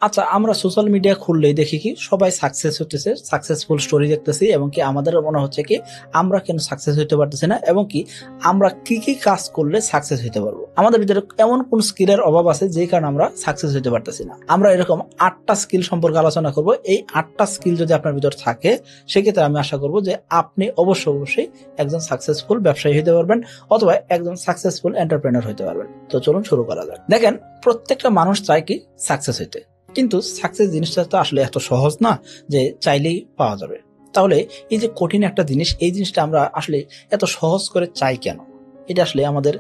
আচ্ছা, আমরা social media খুললেই দেখি কি সবাই সাকসেস হতেছে, সাকসেসফুল স্টোরি দেখতেছি এবং কি আমাদেরও মনে হচ্ছে কি আমরা কেন সাকসেস হইতে পারতেছি না এবং কি আমরা কি কাজ করলে সাকসেস হইতে পারবো। আমাদের ভিতরে এমন কোন স্কিলের অভাব আছে যে কারণে আমরা সাকসেস হইতে পারতেছি না। আমরা এরকম 8টা স্কিল সম্পর্কে আলোচনা করব। এই 8টা স্কিল যদি আপনার ভিতর থাকে সেক্ষেত্রে আমি আশা করব যে আপনি অবশ্যই একজন সাকসেসফুল ব্যবসায়ী হইতে পারবেন অথবা একজন সাকসেসফুল এন্টারপ্রেনার হইতে পারবেন। তো চলুন শুরু করা যাক। দেখেন, প্রত্যেকটা মানুষ চায় কি সাকসেস হইতে, কিন্তু সাকসেস জিনিসটা তো আসলে এত সহজ না যে চাইলেই পাওয়া যাবে। তাহলে এই যে কঠিন একটা জিনিস, এই জিনিসটা আমরা আসলে এত সহজ করে চাই কেন? এটা আসলে আমাদের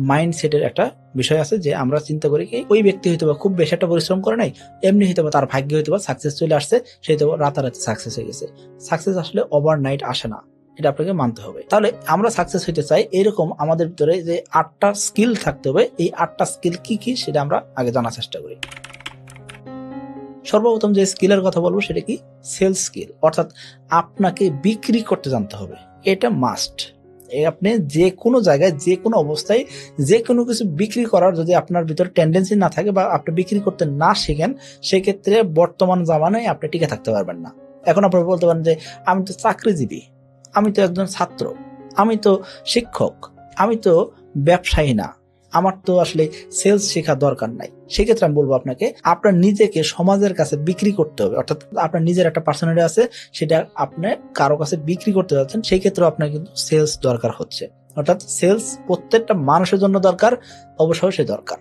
মাইন্ডসেটের একটা বিষয় আছে যে আমরা চিন্তা করি কি ওই ব্যক্তি হয়তো বা খুব বেশি একটা পরিশ্রম করে নাই, এমনি হয়তো বা তার ভাগ্যে হয়তো বা সাকসেস চলে আসছে, সে তো রাতারাতি সাকসেস হয়ে গেছে। সাকসেস আসলে ওভারনাইট আসে না, এটা আপনাকে মানতে হবে। তাহলে আমরা সাকসেস হইতে চাই, এরকম আমাদের ভিতরে যে 8টা স্কিল থাকতে হবে। এই 8টা স্কিল কি কি সেটা আমরা আগে জানার চেষ্টা করি। সর্বপ্রথম যে স্কিলের কথা বলবো সেটা কি সেলস স্কিল, অর্থাৎ আপনাকে বিক্রি করতে জানতে হবে। এটা মাস্ট। আপনি যে কোনো জায়গায় যে কোনো অবস্থায় যে কোনো কিছু বিক্রি করার যদি আপনার ভিতরে টেন্ডেন্সি না থাকে বা আপনি বিক্রি করতে না শিখেন, সেক্ষেত্রে বর্তমান জামানায় আপনি টিকে থাকতে পারবেন না। এখন আপনি বলতে পারেন যে আমি তো চাকরিজীবী, আমি তো একজন ছাত্র, আমি তো শিক্ষক, আমি তো ব্যবসায়ী না, আমার তো আসলে সেলস শেখা দরকার নাই। সেক্ষেত্রে আমি বলবো আপনাকে আপনার নিজেকে সমাজের কাছে বিক্রি করতে হবে। অর্থাৎ আপনার নিজের একটা পার্সোনালিটি আছে, সেটা আপনি কারো কাছে বিক্রি করতে যাচ্ছেন, সেই ক্ষেত্রে আপনার কিন্তু সেলস দরকার হচ্ছে। অর্থাৎ সেলস প্রত্যেকটা মানুষের জন্য দরকার, অবশ্যই দরকার।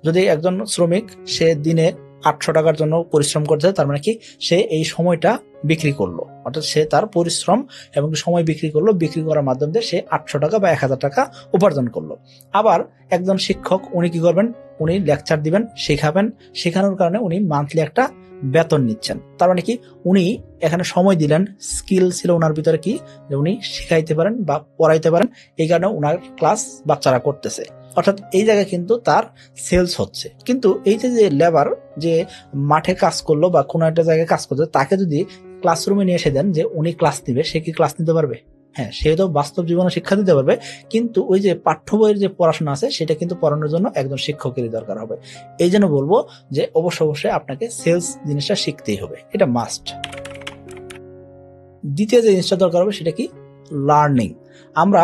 যদি একজন শ্রমিক সে দিনে 800 টাকার জন্য পরিশ্রম করছে, তার মানে কি সে এই সময়টা বিক্রি করলো, অর্থাৎ সে তার পরিশ্রম এবং সময় বিক্রি করলো, বিক্রি করার মাধ্যমে সে 800 টাকা বা 1000 টাকা উপার্জন করলো। আবার একজন শিক্ষক, উনি কি করবেন, উনি লেকচার দিবেন, শেখাবেন, শেখানোর কারণে উনি মান্থলি একটা বেতন নিচ্ছেন। তার মানে কি উনি এখানে সময় দিলেন, স্কিল ছিল ওনার ভিতরে কি যে উনি শিখাইতে পারেন বা পড়াইতে পারেন, এই কারণে ওনার ক্লাস বাচ্চারা করতেছে। অর্থাৎ এই জায়গায় কিন্তু তার সেলস হচ্ছে। কিন্তু এই যে লেবার যে মাঠে কাজ করলো বা কোনো একটা জায়গায় কাজ করছে, তাকে যদি ক্লাসরুমে নিয়ে এসে দেন যে উনি ক্লাস নিবে, সে কি ক্লাস নিতে পারবে? হ্যাঁ, সে তো বাস্তব জীবনে শিক্ষা দিতে পারবে, কিন্তু ওই যে পাঠ্য বইয়ের যে পড়াশোনা আছে সেটা কিন্তু পড়ানোর জন্য একজন শিক্ষকেরই দরকার হবে। এই জন্য বলবো যে অবশ্যই আপনাকে সেলস জিনিসটা শিখতেই হবে, এটা মাস্ট। দ্বিতীয় যে জিনিসটা দরকার হবে সেটা কি লার্নিং। আমরা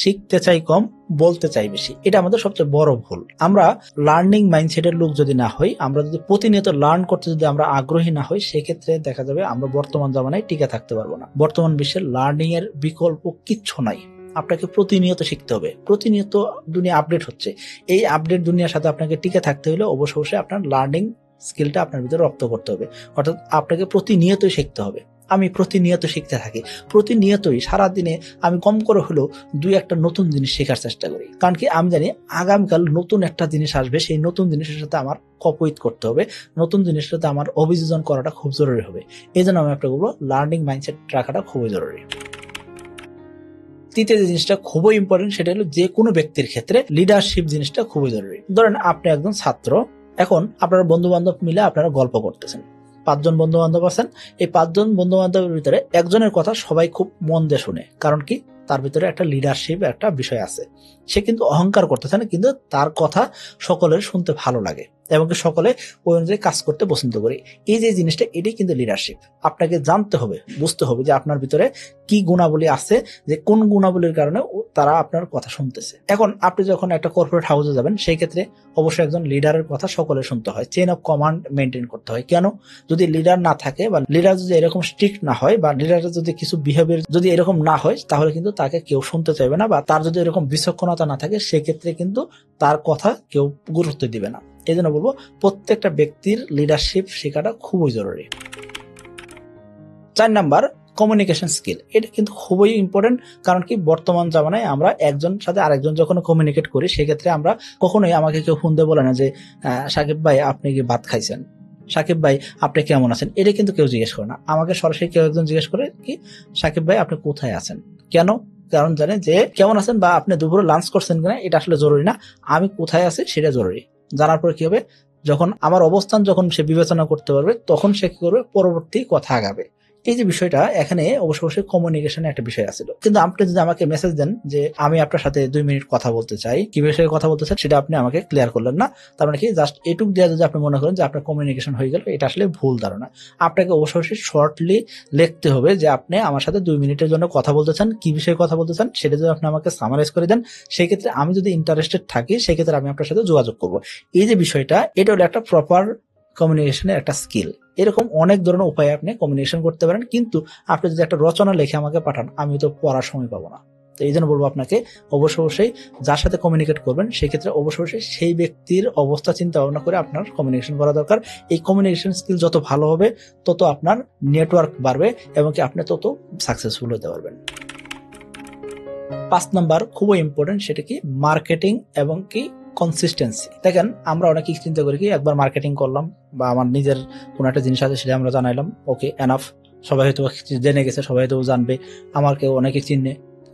শিখতে চাই কম, বলতে চাই বেশি, এটা আমাদের সবচেয়ে বড় ভুল। আমরা লার্নিং মাইন্ডসেটের লোক যদি না হই, আমরা যদি প্রতিনিয়ত লার্ন করতে যদি আমরা আগ্রহী না হই, সেক্ষেত্রে দেখা যাবে আমরা বর্তমান জামানায় টিকে থাকতে পারবো না। বর্তমান বিশ্বের লার্নিং এর বিকল্প কিচ্ছু নাই। আপনাকে প্রতিনিয়ত শিখতে হবে, প্রতিনিয়ত দুনিয়া আপডেট হচ্ছে। এই আপডেট দুনিয়ার সাথে আপনাকে টিকে থাকতে হলে অবশ্যই আপনার লার্নিং স্কিলটা আপনার ভিতরে রপ্ত করতে হবে। অর্থাৎ আপনাকে প্রতিনিয়তই শিখতে হবে। আমি প্রতিনিয়ত শিখতে থাকি, প্রতিনিয়তই সারাদিনে আমি কম করে হলেও 2-1টা নতুন জিনিস শেখার চেষ্টা করি। কারণ কি আমি জানি আগামীকাল নতুন একটা জিনিস আসবে, সেই নতুন জিনিসের সাথে আমার কপোইট করতে হবে, নতুন জিনিসের সাথে আমার অভিযোজন করাটা খুব জরুরি হবে। এই জন্য আমি একটা বলবো লার্নিং মাইন্ডসেট রাখাটা খুবই জরুরি। তৃতীয় যে জিনিসটা খুবই ইম্পর্টেন্ট সেটা হলো যে কোনো ব্যক্তির ক্ষেত্রে লিডারশিপ জিনিসটা খুবই জরুরি। ধরেন আপনি একজন ছাত্র, এখন আপনারা বন্ধু বান্ধব মিলে আপনারা গল্প করতেছেন, 5 জন বন্ধু বান্ধব আছেন। এই 5 জন বন্ধু বান্ধবের ভিতরে একজনের কথা সবাই খুব মন দিয়ে শুনে, কারণ কি তার ভিতরে একটা লিডারশিপ একটা বিষয় আছে। সে কিন্তু অহংকার করতেছে না, কিন্তু তার কথা সকলের শুনতে ভালো লাগে এবং সকলে ওই অনুযায়ী কাজ করতে পছন্দ করে। এই যে জিনিসটা, এটাই কিন্তু লিডারশিপ। আপনাকে জানতে হবে, বুঝতে হবে যে আপনার ভিতরে কি গুণাবলী আছে, যে কোন গুণাবলীর কারণে তারা আপনার কথা শুনতেছে। এখন আপনি যখন একটা কর্পোরেট হাউসে যাবেন, সেই ক্ষেত্রে অবশ্যই একজন লিডারের কথা সকলে শুনতে হয়, চেইন অফ কমান্ড মেনটেন করতে হয়। কেন? যদি লিডার না থাকে বা লিডার যদি এরকম স্ট্রিক্ট না হয় বা লিডারের যদি কিছু বিহেভিয়ার যদি এরকম না হয়, তাহলে কিন্তু তাকে কেউ শুনতে চাইবে না, বা তার যদি এরকম বিচক্ষণতা না থাকে, সেক্ষেত্রে কিন্তু তার কথা কেউ গুরুত্ব দিবে না। এই জন্য বলবো প্রত্যেকটা ব্যক্তির লিডারশিপ শেখাটা খুবই জরুরি। 4 নাম্বার কমিউনিকেশন স্কিল, এটা কিন্তু খুবই ইম্পর্টেন্ট। কারণ কি বর্তমান জামানায় আমরা একজন সাথে আরেকজন যখন কমিউনিকেট করি, সেক্ষেত্রে আমরা কখনোই আমাকে কেউ ফোন দিয়ে বলে না যে সাকিব ভাই আপনি কি ভাত খাইছেন, সাকিব ভাই আপনি কেমন আছেন, এটা কিন্তু কেউ জিজ্ঞেস করে না। আমাকে সরাসরি কেউ একজন জিজ্ঞেস করে কি সাকিব ভাই আপনি কোথায় আছেন। কেন? কারণ জানে যে কেমন আছেন বা আপনি দুপুরে লাঞ্চ করছেন কিনা এটা আসলে জরুরি না, আমি কোথায় আছি সেটা জরুরি। জানার পরে কি হবে, যখন আমার অবস্থান যখন সে বিবেচনা করতে পারবে, তখন সে কি করবে, পরবর্তী কথা আগাবে। এই যে বিষয়টা এখানে অবশ্যই কমিউনিকেশনের একটা বিষয় আছে, কিন্তু আপনি যদি আমাকে মেসেজ দেন যে আমি আপনার সাথে 2 মিনিট কথা বলতে চাই, কি বিষয়ে কথা বলতে চান সেটা আপনি আমাকে ক্লিয়ার করলেন না, তার মানে কি জাস্ট এটুক দিয়ে যদি আপনি মনে করেন যে আপনার কমিউনিকেশন হয়ে গেল, এটা আসলে ভুল ধারণা। আপনাকে অবশ্যই শর্টলি লিখতে হবে যে আপনি আমার সাথে 2 মিনিটের জন্য কথা বলতে চান, কি বিষয়ে কথা বলতে চান সেটা যদি আপনি আমাকে সামারাইজ করে দেন, সেই ক্ষেত্রে আমি যদি ইন্টারেস্টেড থাকি সেই ক্ষেত্রে আমি আপনার সাথে যোগাযোগ করব। এই যে বিষয়টা, এটা হলো একটা প্রপার কমিউনিকেশনের একটা স্কিল। এরকম অনেক ধরনের উপায়ে আপনি কমিউনিকেশন করতে পারেন, কিন্তু আপনি যদি একটা রচনা লিখে আমাকে পাঠান আমি তো পড়ার সময় পাবো না। তো এই জন্য বলবো আপনাকে অবশ্যই যার সাথে কমিউনিকেট করবেন সেক্ষেত্রে অবশ্যই সেই ব্যক্তির অবস্থা চিন্তা ভাবনা করে আপনার কমিউনিকেশন করা দরকার। এই কমিউনিকেশন স্কিল যত ভালো হবে তত আপনার নেটওয়ার্ক বাড়বে এবং কি আপনি তত সাকসেসফুল হতে পারবেন। 5 নাম্বার খুবই ইম্পর্টেন্ট, সেটা কি মার্কেটিং এবং কি কনসিস্টেন্সি। দেখেন আমরা অনেকেই চিন্তা করি কি একবার মার্কেটিং করলাম বা আমার নিজের কোনো একটা জিনিস আছে সেটা আমরা জানাইলাম, ওকে এনাফ, সবাই হয়তো জেনে গেছে, সবাই হয়তো জানবে, আমাকে অনেকে চিনে।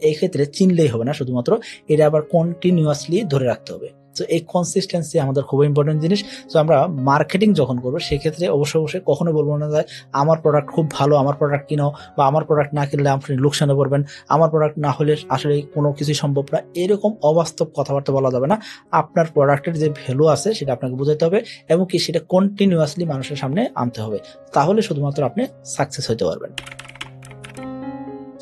এই ক্ষেত্রে চিনলেই হবে না, শুধুমাত্র এটা আবার কন্টিনিউয়াসলি ধরে রাখতে হবে। তো এই কনসিস্টেন্সি আমাদের খুব ইম্পর্টেন্ট জিনিস। তো আমরা মার্কেটিং যখন করবো সেক্ষেত্রে অবশ্যই কখনো বলবো না যে আমার প্রোডাক্ট খুব ভালো, আমার প্রোডাক্ট কিনো, বা আমার প্রোডাক্ট না কিনলে আপনি লোকসানে পড়বেন, আমার প্রোডাক্ট না হলে আসলে কোনো কিছুই সম্ভব না। এরকম অবাস্তব কথাবার্তা বলা যাবে না। আপনার প্রোডাক্টের যে ভ্যালু আছে সেটা আপনাকে বোঝাতে হবে এবং কি সেটা কন্টিনিউয়াসলি মানুষের সামনে আনতে হবে, তাহলে শুধুমাত্র আপনি সাকসেস হতে পারবেন।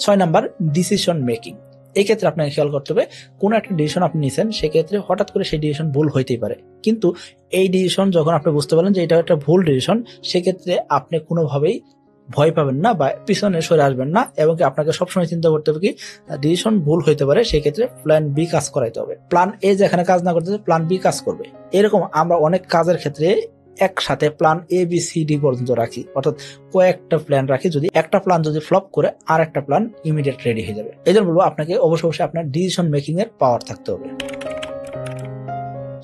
6 নাম্বার ডিসিশন মেকিং। এই ক্ষেত্রে আপনাকে খেয়াল করতে হবে, কোন একটা ডিসিশন আপনি নিছেন সেক্ষেত্রে হঠাৎ করে সেই ডিসিশন ভুল হইতেই পারে, কিন্তু এই ডিসিশন যখন আপনি বুঝতে পারলেন যে এটা একটা ভুল ডিসিশন, সেক্ষেত্রে আপনি কোনোভাবেই ভয় পাবেন না বা পিছনে সরে আসবেন না, এবং কি আপনাকে সবসময় চিন্তা করতে হবে কি ডিসিশন ভুল হইতে পারে, সেক্ষেত্রে প্ল্যান বি কাজ করাইতে হবে। প্ল্যান এ যেখানে কাজ না করতেছে প্ল্যান বি কাজ করবে। এরকম আমরা অনেক কাজের ক্ষেত্রে একসাথে plan A B C D পর্যন্ত রাখি, অর্থাৎ কয়েকটা প্ল্যান রাখি, যদি একটা প্ল্যান যদি ফ্লপ করে আর একটা প্ল্যান ইমিডিয়েট রেডি হয়ে যাবে। এই জন্য বলবো আপনাকে অবশ্যই আপনার ডিসিশন মেকিং এর পাওয়ার থাকতে হবে।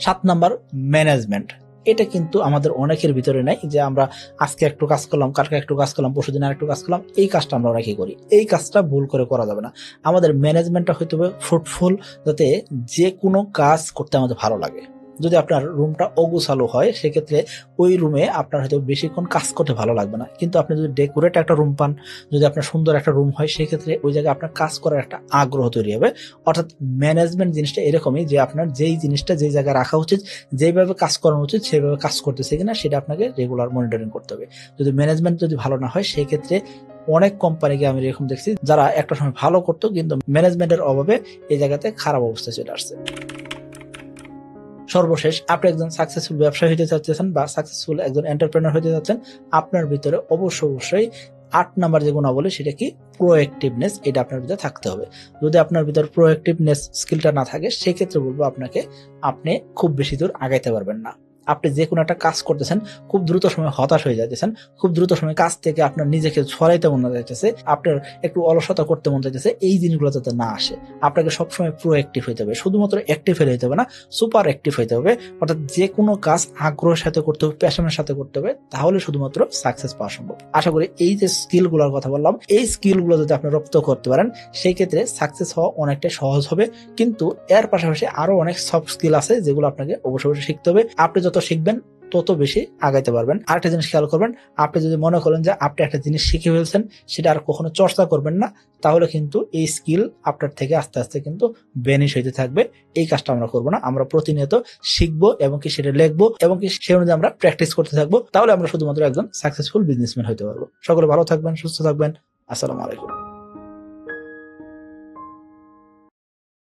7 নাম্বার ম্যানেজমেন্ট। এটা কিন্তু আমাদের অনেকের ভিতরে নাই, যে আমরা আজকে একটু কাজ করলাম, কালকে একটু কাজ করলাম, পরশুদিন আর একটু কাজ করলাম, এই কাজটা আমরা অনেকেই করি। এই কাজটা ভুল করে করা যাবে না। আমাদের ম্যানেজমেন্টটা হইতে হবে ফ্রুটফুল, যাতে যে কোনো কাজ করতে আমাদের ভালো লাগে। যদি আপনার রুমটা অগোছালো হয় সেক্ষেত্রে ওই রুমে আপনার হয়তো বেশিক্ষণ কাজ করতে ভালো লাগবে না, কিন্তু আপনি যদি ডেকোরেট একটা রুম পান, যদি আপনার সুন্দর একটা রুম হয়, সেক্ষেত্রে ওই জায়গায় আপনার কাজ করার একটা আগ্রহ তৈরি হবে। অর্থাৎ ম্যানেজমেন্ট জিনিসটা এরকমই যে আপনার যেই জিনিসটা যেই জায়গায় রাখা উচিত, যেভাবে কাজ করানো উচিত সেভাবে কাজ করতেছে কিনা সেটা আপনাকে রেগুলার মনিটরিং করতে হবে। যদি ম্যানেজমেন্ট যদি ভালো না হয় সেক্ষেত্রে অনেক কোম্পানিকে আমি এরকম দেখছি যারা একটা সময় ভালো করতো, কিন্তু ম্যানেজমেন্টের অভাবে এই জায়গাতে খারাপ অবস্থায় চলে আসছে। সর্বশেষ, আপনি একজন সাকসেসফুল ব্যবসায়ী হতে চাচ্ছেন বা সাকসেসফুল একজন এন্টারপ্রেনার হতে চাচ্ছেন, আপনার ভিতরে অবশ্যই 8 নাম্বার যে গুণাবলী সেটা কি প্রোঅ্যাক্টিভনেস, এটা আপনার ভিতরে থাকতে হবে। যদি আপনার ভিতরে প্রোঅ্যাক্টিভনেস স্কিলটা না থাকে সেক্ষেত্রে বলবো আপনাকে আপনি খুব বেশি দূর আগাইতে পারবেন না। আপনি যে কোনো একটা কাজ করতেছেন, খুব দ্রুত সময় হতাশ হয়ে যাইতেছেন, খুব দ্রুত সময় কাজ থেকে আপনার নিজেকে ছড়াইতে মন চাইতেছে, আপনার একটু অলসতা করতে মন চাইতেছে, এই জিনিসগুলো যাতে না আসে আপনাকে সবসময় প্রোঅ্যাক্টিভ হইতে হবে। শুধুমাত্র অ্যাক্টিভ হইতে হবে না, সুপার অ্যাক্টিভ হইতে হবে। অর্থাৎ যে কোনো কাজ আগ্রহের সাথে করতে হবে, প্যাশনের সাথে করতে হবে, তাহলে শুধুমাত্র সাকসেস পাওয়া সম্ভব। আশা করি এই যে স্কিলগুলোর কথা বললাম, এই স্কিলগুলো যদি আপনি রপ্ত করতে পারেন সেই ক্ষেত্রে সাকসেস হওয়া অনেকটা সহজ হবে। কিন্তু এর পাশাপাশি আরো অনেক সফট স্কিল আছে যেগুলো আপনাকে অবশ্যই শিখতে হবে। আপনি যত শিখবেন তত বেশি আগাইতে পারবেন। আরেকটা জিনিস খেয়াল করবেন, আপনি যদি মনে করেন যে আপনি একটা জিনিস শিখে ফেলছেন, সেটা আর কখনো চর্চা করবেন না, তাহলে কিন্তু এই স্কিল আপনার থেকে আস্তে আস্তে কিন্তু বেনিশ হইতে থাকবে। এই কাজটা আমরা করবো না, আমরা প্রতিনিয়ত শিখবো এবং কি সেটা লিখবো এবং কি সে অনুযায়ী আমরা প্র্যাকটিস করতে থাকবো, তাহলে আমরা শুধুমাত্র একজন সাকসেসফুল বিজনেসম্যান হতে পারবো। সকলে ভালো থাকবেন, সুস্থ থাকবেন। আসসালামু আলাইকুম।